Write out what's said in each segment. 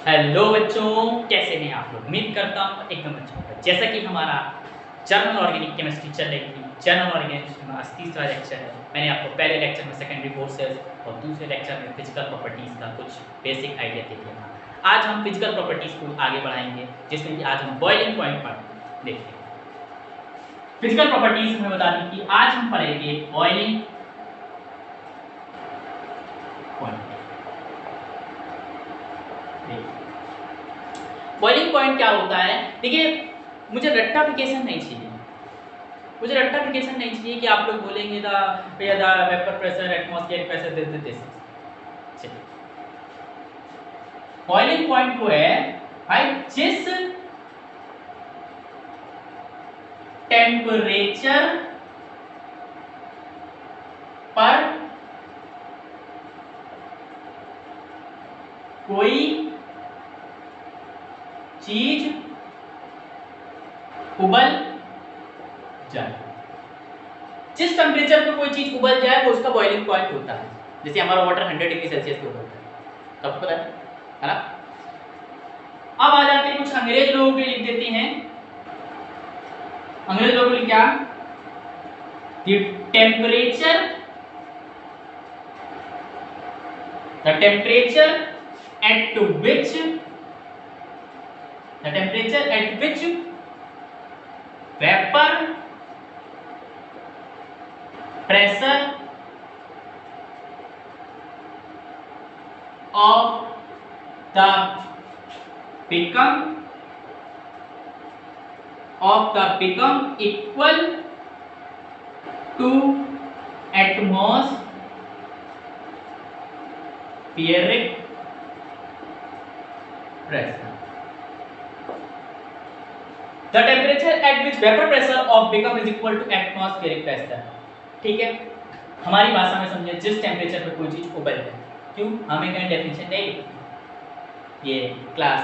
Hello बच्चों, कैसे हैं आप लोग। उम्मीद करता हूँ एकदम अच्छा होगा। जैसा कि हमारा जर्नल ऑर्गेनिक केमिस्ट्री चल रही थी, जर्नल ऑर्गेनिक में आज तीसरा लेक्चर है। मैंने आपको पहले लेक्चर में सेकेंडरी फोर्सेस और दूसरे लेक्चर में फिजिकल प्रॉपर्टीज़ का कुछ बेसिक आइडिया दे दिया था। आज हम फिजिकल प्रॉपर्टीज़ को आगे बढ़ाएंगे, जिसमें कि आज हम बॉइलिंग पॉइंट पर देखते हैं। फिजिकल प्रॉपर्टीज हमें बता दी कि आज हम पढ़ेंगे बॉइलिंग पॉइंट। बॉइलिंग पॉइंट क्या होता है? देखिए, मुझे रट्टाफिकेशन नहीं चाहिए। मुझे रट्टाफिकेशन नहीं चाहिए कि आप लोग बोलेंगे the vapour pressure, atmospheric pressure they. Boiling point वो है भाई जिस टेम्परेचर पर कोई चीज उबल जाए। जिस टेम्परेचर पर कोई चीज उबल जाए वो उसका बॉइलिंग पॉइंट होता है। जैसे हमारा वाटर 100 डिग्री सेल्सियस पे उबलता है, आपको पता है ना। अब आ जाते हैं कुछ अंग्रेज लोगों के लिख देते हैं। अंग्रेज लोगों के लिए क्या? the temperature at which vapor pressure of the become equal to atmospheric pressure. The temperature at which vapor pressure of become is equal to atmospheric pressure. ठीक है, हमारी भाषा में समझे जिस टेम्परेचर पे कोई चीज उबल जाए। क्यों? हमें कहीं डेफिनेशन नहीं लिखी, ये क्लास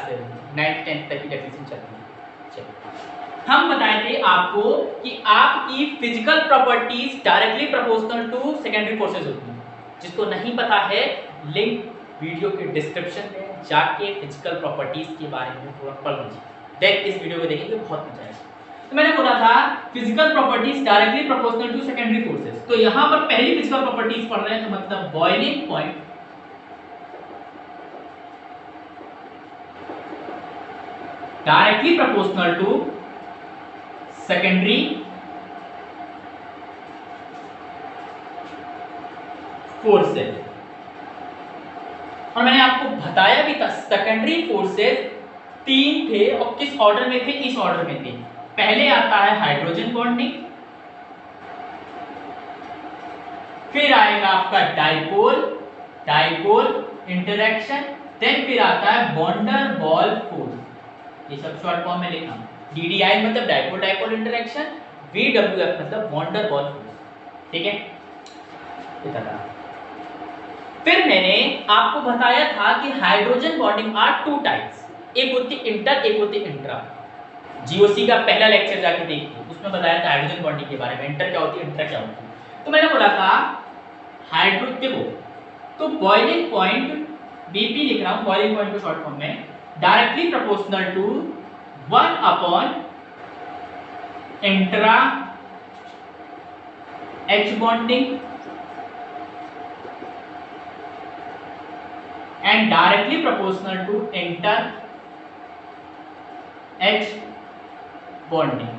9th 10th तक की डेफिनेशन चलती है। चलिए, हम बताए थे आपको कि आपकी physical properties directly proportional to secondary forces होती हैं। जिसको नहीं पता है, लिंक वीडियो के डिस्क्रिप्शन में जाके फिजिकल प्रॉपर्टीज के बारे में थोड़ा पढ़ लीजिए। देख इस वीडियो को देखेंगे बहुत मजा आएगा। तो मैंने बोला था physical properties directly proportional to secondary forces. तो यहां पर पहली फिजिकल प्रॉपर्टीज पढ़ रहे हैं, तो मतलब boiling point directly proportional to secondary forces. और मैंने आपको बताया भी था सेकेंडरी फोर्सेस 3 थे और किस ऑर्डर में थे? इस ऑर्डर में थे। पहले आता है हाइड्रोजन बॉन्डिंग, फिर आएगा आपका डाइपोल इंटरेक्शन, देन फिर आता है वॉन्डर वॉल फोर्स। ये सब शॉर्ट फॉर्म में लिखा। DDI मतलब डाइपोल इंटरेक्शन, VWF मतलब वॉन्डर वॉल फोर्स। ठीक है, इतना। फिर मैंने आपको बताया था कि हाइड्रोजन बॉन्डिंग आर 2 टाइप्स, एक होती इंटर, एक होती इंट्रा। GOC का पहला लेक्चर जाके देखिए, उसमें बताया था हाइड्रोजन बॉन्डिंग के बारे में, इंटर क्या होती है, इंट्रा क्या होती है। तो मैंने बोला था देखो, तो बॉइलिंग पॉइंट BP लिख रहा हूं, बॉइलिंग पॉइंट को शॉर्ट फॉर्म में, directly proportional to 1 upon intra H bonding and directly proportional to inter H bonding.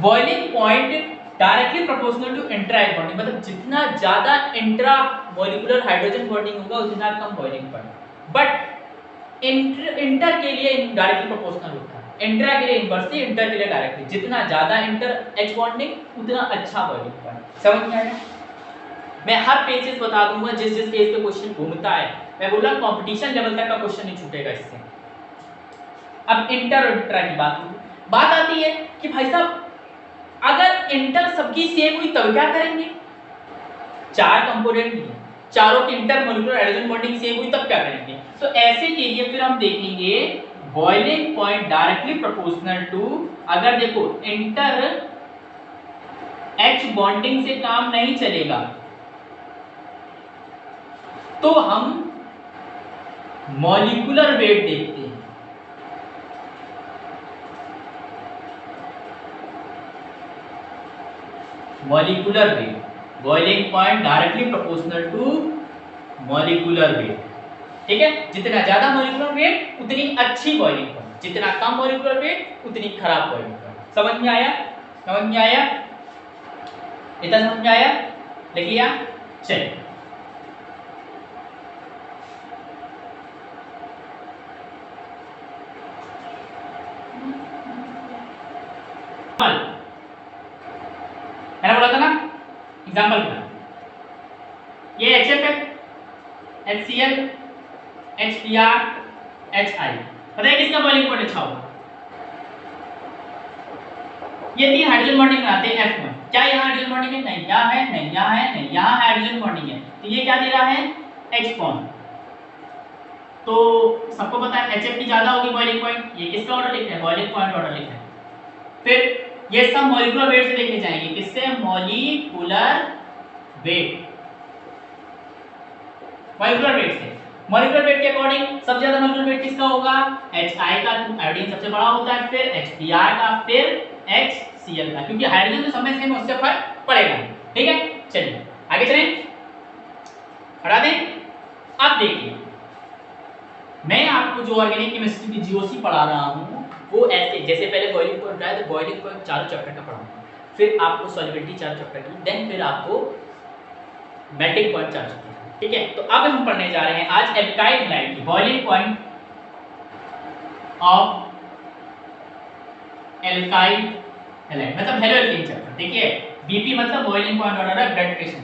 Boiling point directly proportional to intra H bonding, मतलब जितना ज्यादा इंट्रा मॉलिक्यूलर हाइड्रोजन बॉन्डिंग होगा उतना कम बॉइलिंग पॉइंट। बट इंटर के लिए directly proportional होता है, इंट्रा के लिए इनवर्सली, इंटर के लिए डायरेक्टली। जितना ज्यादा इंटर H बॉन्डिंग उतना अच्छा बॉइलिंग पॉइंट। समझ में आया? मैं हर पेजेस बता दूंगा जिस पेज पे क्वेश्चन घूमता है। मैं बोला कंपटीशन लेवल तक का क्वेश्चन नहीं छूटेगा इससे। अब इंटर और इंट्रा की बात आती है कि भाई साहब अगर इंटर सबकी सेम हुई तब क्या करेंगे? 4 कंपोनेंट हैं, चारों की inter molecular hydrogen bonding same हुई तब क्या करेंगे? तो ऐसे के लिए फिर हम देखेंगे boiling point directly proportional to, अगर देखो इंटर H बॉन्डिंग से काम नहीं चलेगा, तो हम मॉलिक्यूलर वेट देखते हैं। Molecular weight, boiling point directly proportional to molecular weight. ठीक है, जितना ज्यादा मॉलिक्यूलर वेट उतनी अच्छी बॉइलिंग पॉइंट, जितना कम मॉलिक्यूलर वेट उतनी खराब बॉइलिंग पॉइंट। समझ में आया? समझ में आया? इतना समझ में आया? लिखिए। चलिए, मैंने बोला था ना एग्जाम्पल का, ये HF है, HCl, HBr, HI। पता है किसका बॉइलिंग पॉइंट अच्छा होगा? ये तीन हाइड्रोजन बॉन्डिंग बनाते हैं F1। क्या यहाँ हाइड्रोजन बॉन्डिंग है? नहीं। यहाँ है? नहीं। यहाँ है? नहीं। यहाँ हाइड्रोजन बॉन्डिंग है, तो ये क्या दे रहा है? H bond. तो सबको पता है HF की ज्यादा होगी बॉइलिंग पॉइंट। ये किसका ऑर्डर लिखना है? बॉइलिंग पॉइंट ऑर्डर लिखना है। फिर ये सब मॉलिक्यूलर वेट से देखे जाएंगे। किससे? मॉलिक्यूलर वेट, मॉलिक्यूलर वेट से। मॉलिक्यूलर वेट के अकॉर्डिंग सबसे ज्यादा मॉलिक्यूलर वेट किसका होगा? HI का, आयोडीन सबसे बड़ा होता है, फिर HBr का, फिर HCl का, क्योंकि हाइड्रोजन तो सब में सेम, उससे फर्क पड़ेगा। ठीक है, चलिए आगे चलें, हटा दें। अब देखिए, मैं आपको जो ऑर्गेनिक केमिस्ट्री की जीओसी पढ़ा रहा हूं वो ऐसे, जैसे पहले बॉइलिंग पॉइंट है, तो बॉइलिंग पॉइंट चारों चैप्टर का पढ़ाऊंगा, फिर आपको सॉल्युबिलिटी चार चैप्टर की, देन फिर आपको मेल्टिंग पॉइंट चार चैप्टर। ठीक है, तो अब हम पढ़ने जा रहे हैं आज एल्काइल हैलाइड की boiling point of alkyl halide, मतलब हेलो एल्केन चैप्टर। देखिए, बीपी मतलब बॉइलिंग पॉइंट ऑर्डर है, ब्लड प्रेशर।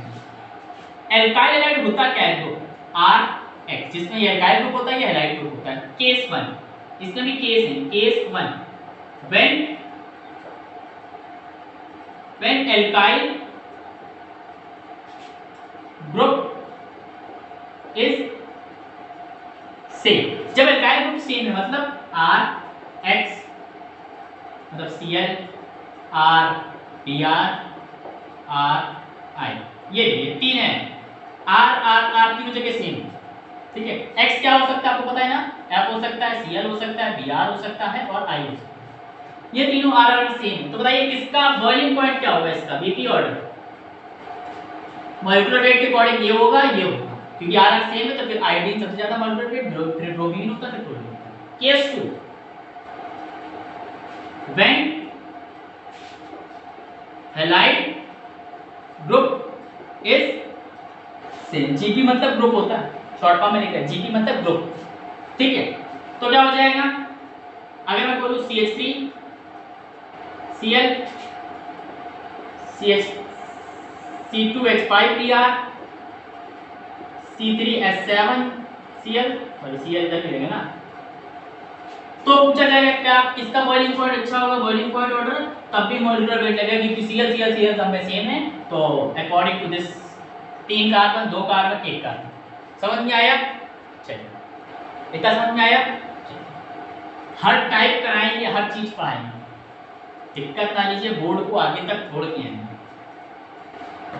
एल्काइल हैलाइड होता क्या है? ग्रुप RH, जिसमें ये एल्काइल ग्रुप होता है, ये हैलाइड ग्रुप होता है। केस 1, इसमें भी केस है, case 1, when alkyl group is same। जब alkyl group सेम है, मतलब RH मतलब Cl, R, Br, RI, ये तीन है। R तीनों जगह सेम। ठीक है, X क्या हो सकता है आपको पता है ना? F हो सकता है, Cl हो सकता है, Br हो सकता है और I हो सकता है। ये तीनों R सेम। तो बताइए किसका बॉइलिंग पॉइंट क्या होगा? इसका बीपी ऑर्डर मॉलिक्यूलर वेट के अकॉर्डिंग ये होगा, ये होगा, क्योंकि R सेम है, तो फिर आयोडीन सबसे ज्यादा मॉलिक्यूलर वेट, फिर ब्रोमीन होता है, फिर क्लोरीन होता है। Case 2, when halide group is same, GP मतलब ग्रुप होता है, शॉर्ट फॉर्म में लिखा है GP मतलब ग्रुप। ठीक है, तो क्या हो जाएगा? अगर मैं बोलूं CH3 Cl, C2H5Br, C3H7 Cl, और Cl इधर भी रहेगा ना, तो पूछा जाएगा क्या किसका बॉइलिंग पॉइंट अच्छा होगा? बॉइलिंग पॉइंट ऑर्डर, तब भी मॉलिक्यूलर वेट लगेगा, क्योंकि Cl सब में सेम है, तो according to this 3 carbon 2 carbon 1 carbon. समझ में आया? चलिए, इतना समझ में आया? हर टाइप कराएंगे, हर चीज पढ़ाएंगे, दिक्कत ना लीजिए, बोर्ड को आगे तक छोड़ के आएंगे,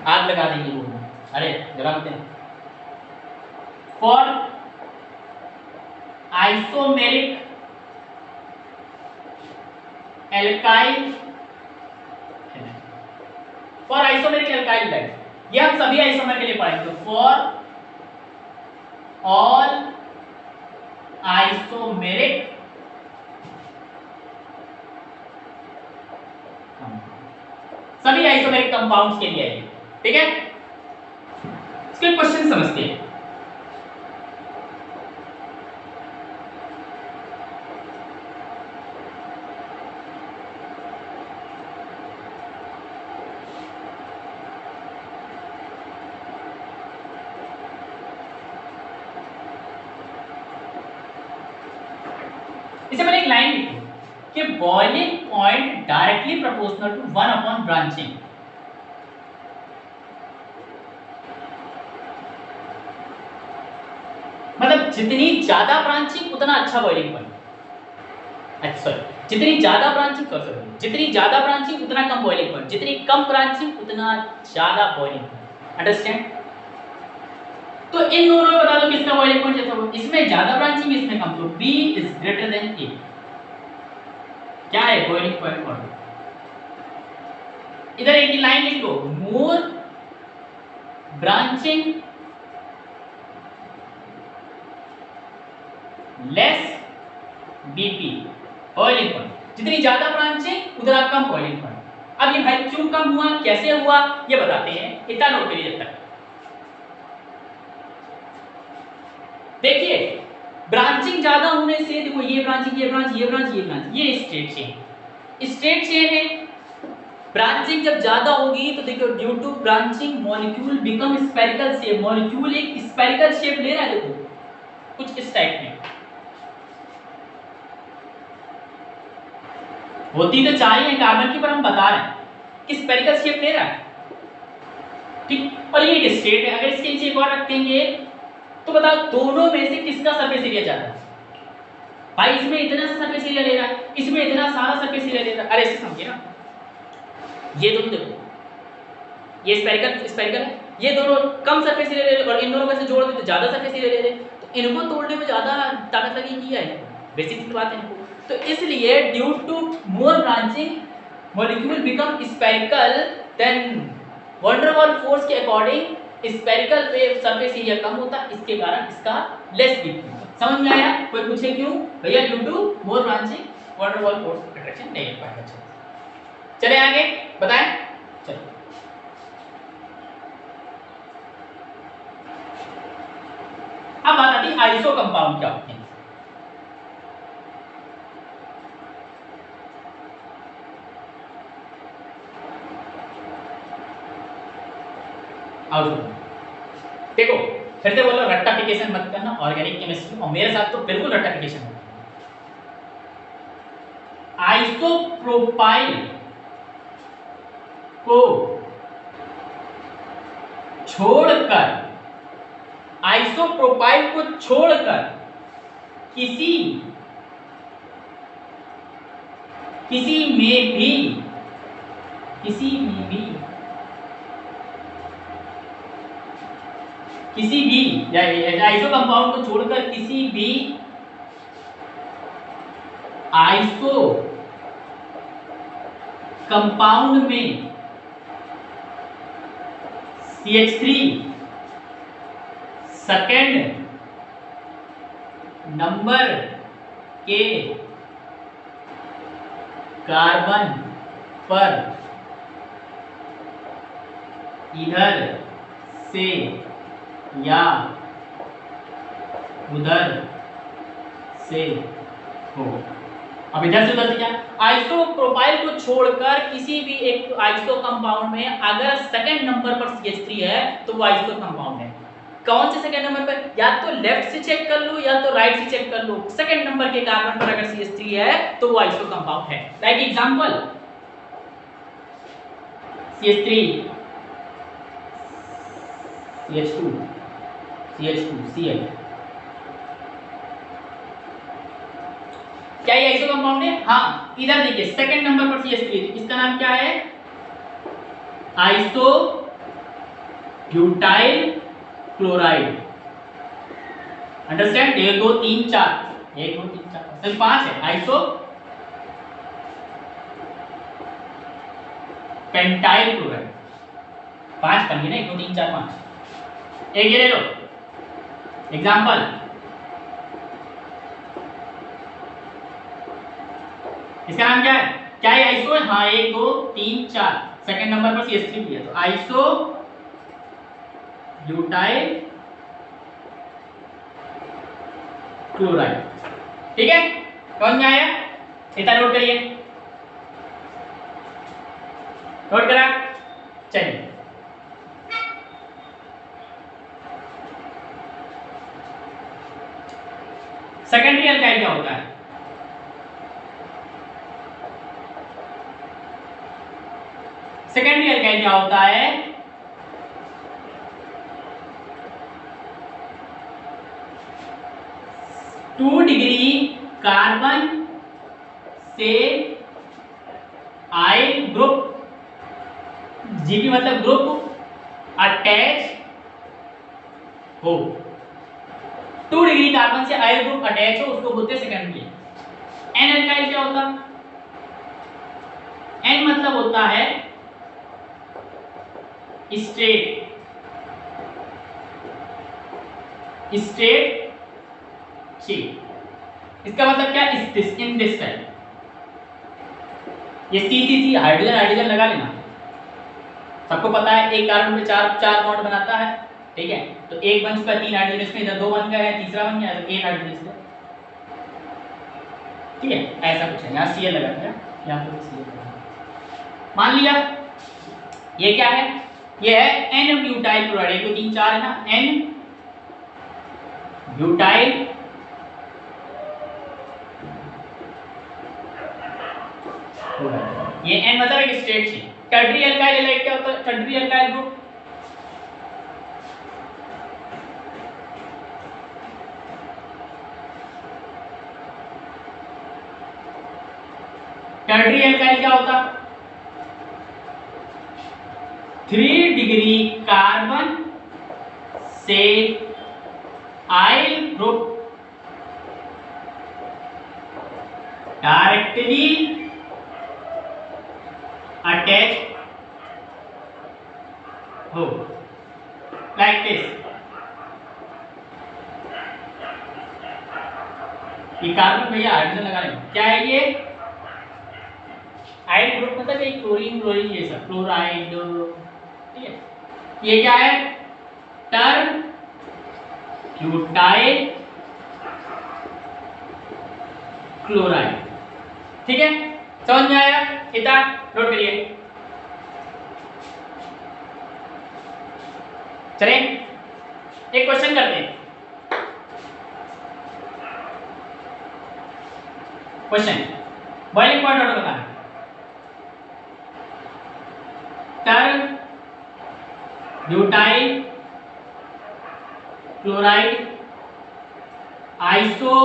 आग लगा देंगे बोर्ड में। अरे जरा मत। For isomeric alkyl, for isomeric alkyl halide, ये हम सभी आइसोमर के लिए पढ़ेंगे। फॉर ऑल आइसोमेरिक सभी आइसोमेरिक कंपाउंड्स के लिए है। ठीक है, इसके क्वेश्चन समझते हैं। इससे पहले एक लाइन लिखी कि boiling point directly proportional to 1 upon branching. मतलब जितनी ज्यादा ब्रांचिंग उतना अच्छा बॉइलिंग पॉइंट। अच्छा सॉरी, जितनी ज्यादा ब्रांचिंग कर सकते, जितनी ज्यादा ब्रांचिंग उतना कम बॉइलिंग पॉइंट, जितनी कम ब्रांचिंग उतना ज्यादा बॉइलिंग पॉइंट। अंडरस्टैंड? तो इन दोनों में बता दो किसका बॉइलिंग पॉइंट ज्यादा होगा। इसमें ज्यादा ब्रांचिंग, इसमें कम, तो B is greater than A। क्या है बॉइलिंग पॉइंट फॉर्मूला? इधर एक लाइन लिख लो, more branching less BP boiling point. जितनी ज्यादा ब्रांचिंग उतना कम बॉइलिंग पॉइंट। अब ये भाई क्यों कम हुआ, कैसे हुआ, ये बताते हैं, इतना नोट करिए जब तक। देखिए ब्रांचिंग ज्यादा होने से, देखो ये ब्रांचिंग, ये ब्रांच, ये ब्रांच, ये ब्रांच, ये स्ट्रेट चेन, स्ट्रेट चेन है। ब्रांचिंग जब ज्यादा होगी तो देखो due to branching molecule become spherical shape, molecule एक स्फेरिकल शेप ले रहा है, देखो कुछ इस टाइप में। होती तो चाहिए कार्बन की, पर हम बता रहे हैं कि स्फेरिकल शेप ले रहा है, ठीक। और ये एक स्ट्रेट है। अगर इसके नीचे एक और रखेंगे तो बताओ दोनों में से किसका सरफेस एरिया ज्यादा है? भाई इसमें इतना सा सरफेस एरिया ले रहा है, इसमें इतना सारा सरफेस एरिया ले रहा है। अरे ऐसे समझिए ना, ये दोनों देखो, ये स्फेरिकल स्फेरिकल है, ये दोनों कम सरफेस एरिया ले रहे, और इन दोनों में से जोड़ दे तो ज्यादा सरफेस एरिया ले रहे, तो इनको तोड़ने में ज्यादा ताकत लगेगी है, बेसिक सी बात है इनको। तो इसलिए due to more branching molecule become spherical, then van der Waals force के अकॉर्डिंग स्फेरिकल पे सरफेस एरिया कम होता है, इसके कारण इसका लेस बीपी होता। समझ में आया? कोई पूछे क्यों? भैया due to more branching van der Waals force attraction नहीं हो पाएगा। चले आगे बताएं। चलो अब बात आती है आइसो कंपाउंड क्या होते हैं। देखो फिर से बोलो, रट्टाफिकेशन मत करना ऑर्गेनिक केमिस्ट्री, और मेरे साथ तो बिल्कुल रट्टाफिकेशन मत करना। आइसोप्रोपाइल को छोड़कर, आइसोप्रोपाइल को छोड़कर किसी में भी आइसो कंपाउंड को छोड़कर किसी भी आइसो कंपाउंड में CH3 सेकेंड नंबर के कार्बन पर इधर से या उधर से हो। अब इधर से उधर से क्या? आइसोप्रोपाइल को छोड़कर किसी भी एक आइसो कंपाउंड में अगर सेकंड नंबर पर CH3 है तो वो आइसो कंपाउंड है। कौन से सेकंड नंबर पर? या तो लेफ्ट से चेक कर लो या तो राइट से चेक कर लो। सेकंड नंबर के कार्बन पर अगर CH3 है तो वो आइसो कंपाउंड है। Like example CH3 CH2 CH2 Cl, क्या ये आइसो कंपाउंड है? हाँ, इधर देखिए सेकंड नंबर पर CH3, इसका नाम क्या है? Iso butyl chloride. अंडरस्टैंड? 1 2 3 4, 1 2 3 4 सिर्फ 5 है। आइसो पेंटाइल क्लोराइड, 5 बन गए ना, 1 2 3 4 5। एक ये ले लो एग्जांपल, इसका नाम क्या है? क्या है आइसो है? हाँ 1 2 3 4, सेकंड नंबर पर CH3 भी है, तो आइसो ब्यूटाइल क्लोराइड। ठीक है, कौन में आया? इतना नोट करिए, नोट करा? चलिए सेकेंडरी अल्काइल क्या होता है? सेकेंडरी अल्काइल क्या होता है? 2 डिग्री कार्बन से आयल ग्रुप, जीपी मतलब ग्रुप अटैच हो, 2 डिग्री कार्बन से आयल ग्रुप अटैच हो, उसको बोलते हैं सेकेंडरी। एन अल्काइल क्या होता? एन मतलब होता है स्ट्रेट चेन। इसका मतलब क्या? In this type. ये सी हाइड्रोजन लगा लेना। सबको पता है एक कार्बन पे चार बॉन्ड बनाता है, ठीक है? तो एक बन चुका 3 हाइड्रोजन, इसमें इधर 2 बन गए, तीसरा बन गया तो 1 हाइड्रोजन इसमें, ठीक है? ऐसा कुछ है। यहाँ Cl लगा दिया, यहाँ पर Cl लगा। मान लिया ये क्या है? ये है एन ब्यूटाइल क्लोराइड। तो 3 4 है ना, एन ब्यूटाइल क्लोराइड। ये एन मतलब एक straight chain. Tartary alkyl halide क्या होता है? Tartary alkyl group Tartary alkyl क्या होता? 3 डिग्री कार्बन से आयल ग्रुप डायरेक्टली अटैच हो, लाइक दिस। ये कार्बन भैया हाइड्रोजन लगा रहे हैं, क्या है ये? आयल ग्रुप मतलब एक क्लोरीन क्लोरीन ये सब क्लोराइड, ठीक है? ये क्या है? टर्न ब्यूटाइल क्लोराइड, ठीक है? समझ में आया? इतना नोट करिए। चलें एक क्वेश्चन करते हैं। क्वेश्चन बॉइलिंग पॉइंट ऑर्डर बताना। Tert butyl chloride iso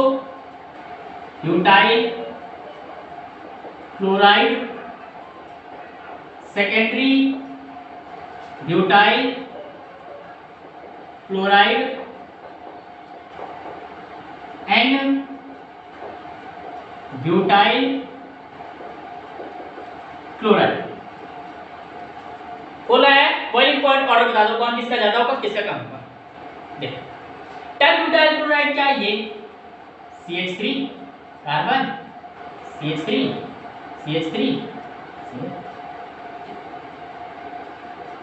butyl chloride secondary butyl chloride n butyl chloride. बोला है बॉइलिंग पॉइंट ऑर्डर बता दो, कौन किसका ज्यादा होगा किसका कम होगा। देखो टर्न ब्यूटाइल क्लोराइड क्या है? ये CH3 carbon CH3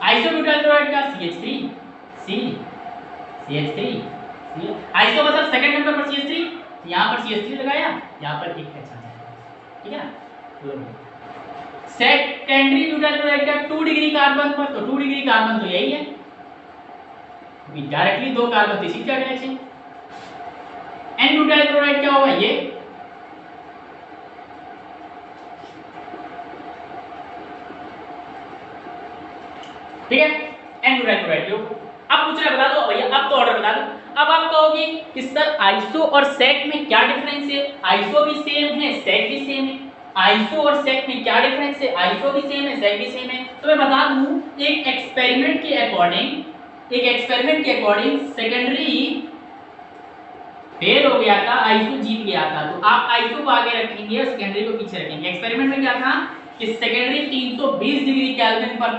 isobutyl chloride का CH3 CH3 आइसो मतलब सेकंड नंबर पर CH3, यहां पर CH3 लगाया, यहां पर एक अच्छा है, ठीक है ना? सेकेंडरी ब्यूटाइल क्लोराइड का 2 डिग्री कार्बन पर, तो 2 डिग्री कार्बन तो यही है, डायरेक्टली 2 कार्बन इसी का अटैच है। एन ब्यूटाइल क्लोराइड क्या होगा? ये ठीक है, एन ब्यूटाइल क्लोराइड। अब पूछ रहा बता दो भैया, अब तो ऑर्डर बता दो। अब आप कहोगे कि सर आइसो और सेक में क्या डिफरेंस है? आइसो भी सेम है, सेक भी सेम है। आइसो और सेक में क्या डिफरेंस है? आइसो भी सेम है, सेक भी सेम है। तो मैं बता दूं एक एक्सपेरिमेंट के अकॉर्डिंग सेकेंडरी फेल हो गया था, आइसो जीत गया था। तो आप आइसो को आगे रखेंगे और सेकेंडरी को पीछे रखेंगे। एक्सपेरिमेंट में क्या था कि सेकेंडरी 320 डिग्री केल्विन पर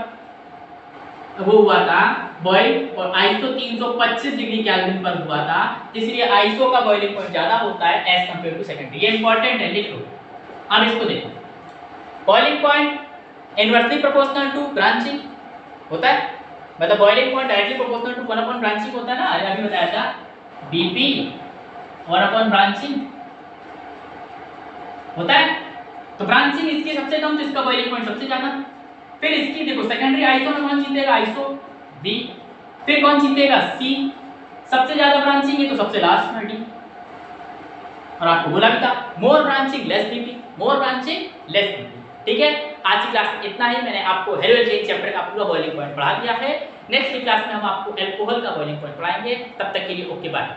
वो हुआ था बॉइल, और आइसो 325 डिग्री केल्विन पर हुआ था, इसलिए आइसो का बॉइलिंग पॉइंट ज्यादा होता है एज कंपेयर टू सेकेंडरी। ये इंपॉर्टेंट है, लिख लो। अब इसको देखो, boiling point inversely proportional to branching होता है, मतलब boiling point directly proportional to 1 upon branching होता है ना, अभी बताया था BP 1 अपॉन ब्रांचिंग होता है। तो ब्रांचिंग इसकी सबसे कम, तो इसका बॉइलिंग पॉइंट सबसे ज्यादा। फिर इसकी देखो सेकेंडरी आइसो में कौन जीतेगा? Iso B। फिर कौन जीतेगा? C। सबसे ज्यादा ब्रांचिंग है तो सबसे लास्ट में D। और आपको बोला भी था मोर ब्रांचिंग लेस BP, मोर ब्रांचिंग लेस BP, ठीक है? आज की क्लास में इतना ही। मैंने आपको हेलोजन चैप्टर का पूरा बॉइलिंग पॉइंट पढ़ा दिया है। नेक्स्ट क्लास में हम आपको अल्कोहल का बॉइलिंग पॉइंट पढ़ाएंगे। तब तक के लिए ओके बाय।